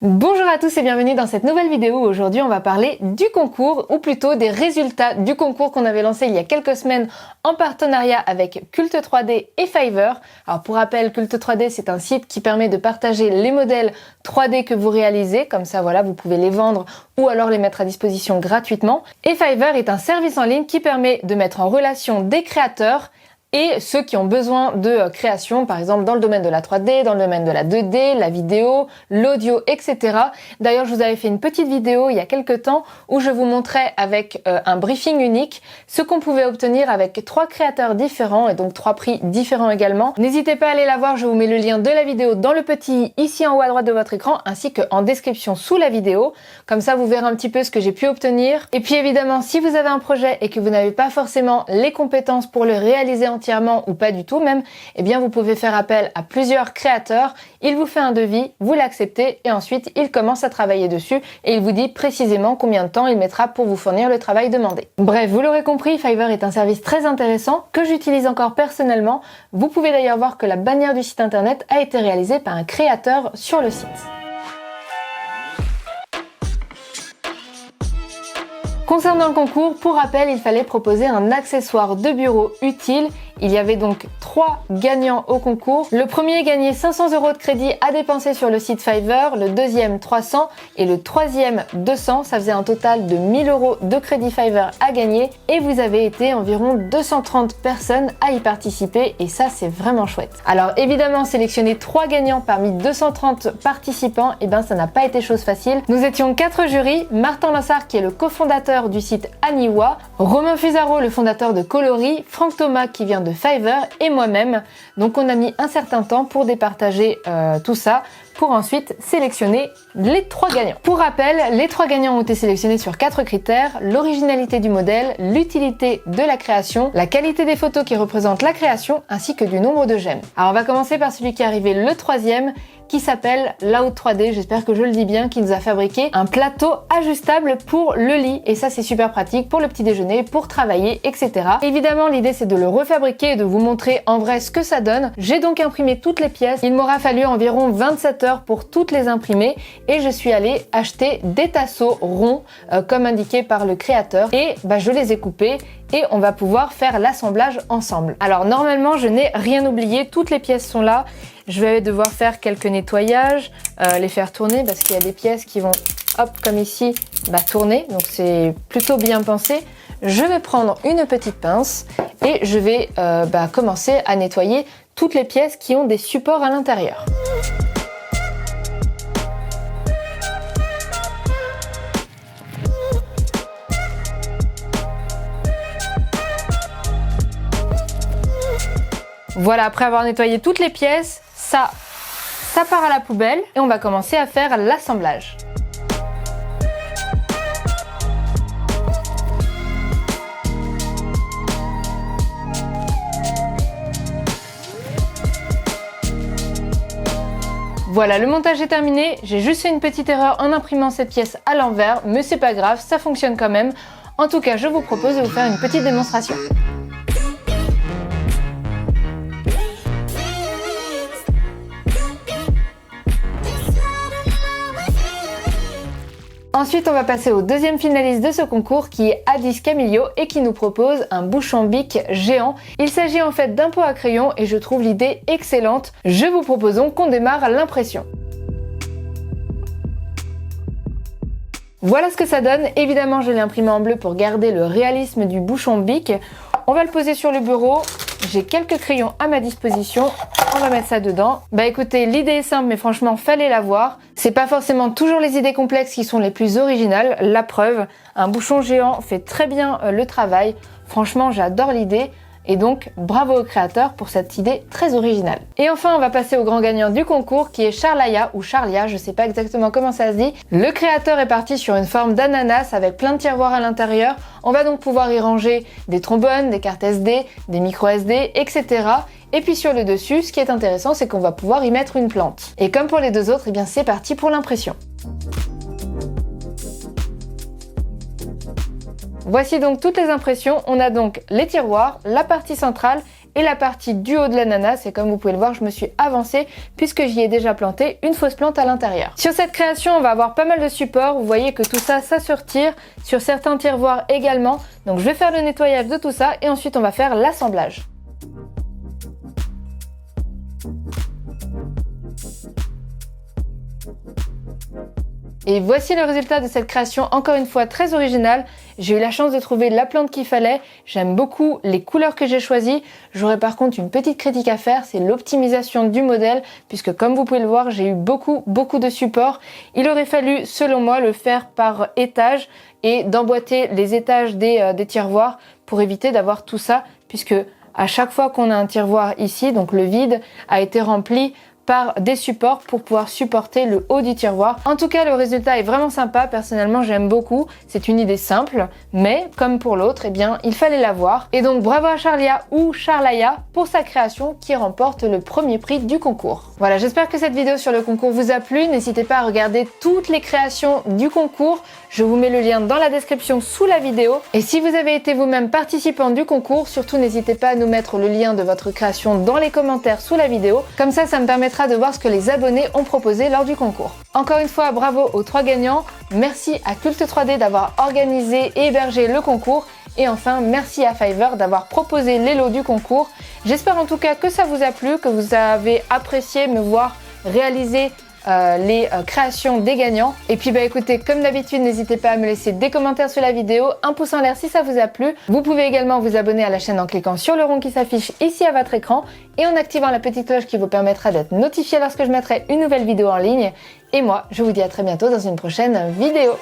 Bonjour à tous et bienvenue dans cette nouvelle vidéo. Aujourd'hui on va parler du concours ou plutôt des résultats du concours qu'on avait lancé il y a quelques semaines en partenariat avec Culte 3D et Fiverr. Alors pour rappel, Culte 3D c'est un site qui permet de partager les modèles 3D que vous réalisez, comme ça voilà vous pouvez les vendre ou alors les mettre à disposition gratuitement. Et Fiverr est un service en ligne qui permet de mettre en relation des créateurs et ceux qui ont besoin de création, par exemple dans le domaine de la 3D, dans le domaine de la 2D, la vidéo, l'audio, etc. D'ailleurs, je vous avais fait une petite vidéo il y a quelques temps où je vous montrais avec un briefing unique ce qu'on pouvait obtenir avec 3 créateurs différents et donc 3 prix différents également. N'hésitez pas à aller la voir, je vous mets le lien de la vidéo dans le petit i ici en haut à droite de votre écran ainsi qu'en description sous la vidéo. Comme ça, vous verrez un petit peu ce que j'ai pu obtenir. Et puis évidemment, si vous avez un projet et que vous n'avez pas forcément les compétences pour le réaliser entièrement ou pas du tout même, eh bien vous pouvez faire appel à plusieurs créateurs, il vous fait un devis, vous l'acceptez et ensuite il commence à travailler dessus et il vous dit précisément combien de temps il mettra pour vous fournir le travail demandé. Bref, vous l'aurez compris, Fiverr est un service très intéressant que j'utilise encore personnellement. Vous pouvez d'ailleurs voir que la bannière du site internet a été réalisée par un créateur sur le site. Concernant le concours, pour rappel, il fallait proposer un accessoire de bureau utile. Il y avait donc 3 gagnants au concours. Le premier gagnait 500 € de crédit à dépenser sur le site Fiverr, le deuxième 300 et le troisième 200. Ça faisait un total de 1000 € de crédit Fiverr à gagner et vous avez été environ 230 personnes à y participer et ça c'est vraiment chouette. Alors évidemment, sélectionner 3 gagnants parmi 230 participants, et ben ça n'a pas été chose facile. Nous étions 4 jurys, Martin Lassard qui est le cofondateur du site Aniwa, Romain Fusaro le fondateur de Coloris, Franck Thomas qui vient de Fiverr et moi-même. Donc on a mis un certain temps pour départager tout ça pour ensuite sélectionner les 3 gagnants. Pour rappel, les 3 gagnants ont été sélectionnés sur 4 critères: l'originalité du modèle, l'utilité de la création, la qualité des photos qui représentent la création, ainsi que du nombre de j'aime. Alors on va commencer par celui qui est arrivé le 3e, qui s'appelle Loud 3D, j'espère que je le dis bien, qui nous a fabriqué un plateau ajustable pour le lit. Et ça c'est super pratique pour le petit déjeuner, pour travailler, etc. Évidemment l'idée c'est de le refabriquer et de vous montrer en vrai ce que ça donne. J'ai donc imprimé toutes les pièces, il m'aura fallu environ 27 heures pour toutes les imprimer et je suis allée acheter des tasseaux ronds comme indiqué par le créateur et je les ai coupés et on va pouvoir faire l'assemblage ensemble. Alors normalement je n'ai rien oublié, toutes les pièces sont là. Je vais devoir faire quelques nettoyages, les faire tourner parce qu'il y a des pièces qui vont, hop, comme ici, tourner. Donc c'est plutôt bien pensé. Je vais prendre une petite pince et je vais commencer à nettoyer toutes les pièces qui ont des supports à l'intérieur. Voilà, après avoir nettoyé toutes les pièces, ça part à la poubelle et on va commencer à faire l'assemblage. Voilà, le montage est terminé. J'ai juste fait une petite erreur en imprimant cette pièce à l'envers, mais c'est pas grave, ça fonctionne quand même. En tout cas, je vous propose de vous faire une petite démonstration. Ensuite, on va passer au deuxième finaliste de ce concours qui est Addis Camillo et qui nous propose un bouchon bic géant. Il s'agit en fait d'un pot à crayon et je trouve l'idée excellente. Je vous propose donc qu'on démarre l'impression. Voilà ce que ça donne. Évidemment, je l'ai imprimé en bleu pour garder le réalisme du bouchon bic. On va le poser sur le bureau. J'ai quelques crayons à ma disposition. On va mettre ça dedans. Écoutez, l'idée est simple, mais franchement, fallait la voir. C'est pas forcément toujours les idées complexes qui sont les plus originales. La preuve, un bouchon géant fait très bien le travail. Franchement, j'adore l'idée. Et donc, bravo au créateur pour cette idée très originale. Et enfin, on va passer au grand gagnant du concours qui est Charlaya ou Charlia, je sais pas exactement comment ça se dit. Le créateur est parti sur une forme d'ananas avec plein de tiroirs à l'intérieur. On va donc pouvoir y ranger des trombones, des cartes SD, des micros SD, etc. Et puis sur le dessus, ce qui est intéressant, c'est qu'on va pouvoir y mettre une plante. Et comme pour les deux autres, c'est parti pour l'impression. Voici donc toutes les impressions. On a donc les tiroirs, la partie centrale et la partie du haut de l'ananas. Et comme vous pouvez le voir, je me suis avancée puisque j'y ai déjà planté une fausse plante à l'intérieur. Sur cette création, on va avoir pas mal de supports. Vous voyez que tout ça, ça se retire. Sur certains tiroirs également. Donc je vais faire le nettoyage de tout ça et ensuite on va faire l'assemblage. Et voici le résultat de cette création, encore une fois très originale. J'ai eu la chance de trouver la plante qu'il fallait. J'aime beaucoup les couleurs que j'ai choisies. J'aurais par contre une petite critique à faire, c'est l'optimisation du modèle, puisque comme vous pouvez le voir, j'ai eu beaucoup de supports. Il aurait fallu, selon moi, le faire par étage et d'emboîter les étages des tiroirs pour éviter d'avoir tout ça, puisque à chaque fois qu'on a un tiroir ici, donc le vide a été rempli par des supports pour pouvoir supporter le haut du tiroir. En tout cas, le résultat est vraiment sympa. Personnellement, j'aime beaucoup. C'est une idée simple, mais comme pour l'autre, eh bien, il fallait l'avoir. Et donc, bravo à Charlia ou Charlaya pour sa création qui remporte le premier prix du concours. Voilà, j'espère que cette vidéo sur le concours vous a plu. N'hésitez pas à regarder toutes les créations du concours. Je vous mets le lien dans la description sous la vidéo. Et si vous avez été vous-même participant du concours, surtout n'hésitez pas à nous mettre le lien de votre création dans les commentaires sous la vidéo. Comme ça me permettra de voir ce que les abonnés ont proposé lors du concours. Encore une fois, bravo aux 3 gagnants. Merci à Culte 3D d'avoir organisé et hébergé le concours. Et enfin, merci à Fiverr d'avoir proposé les lots du concours. J'espère en tout cas que ça vous a plu, que vous avez apprécié me voir réaliser les créations des gagnants. Et puis écoutez, comme d'habitude, n'hésitez pas à me laisser des commentaires sous la vidéo, un pouce en l'air si ça vous a plu. Vous pouvez également vous abonner à la chaîne en cliquant sur le rond qui s'affiche ici à votre écran et en activant la petite cloche qui vous permettra d'être notifié lorsque je mettrai une nouvelle vidéo en ligne. Et moi, je vous dis à très bientôt dans une prochaine vidéo.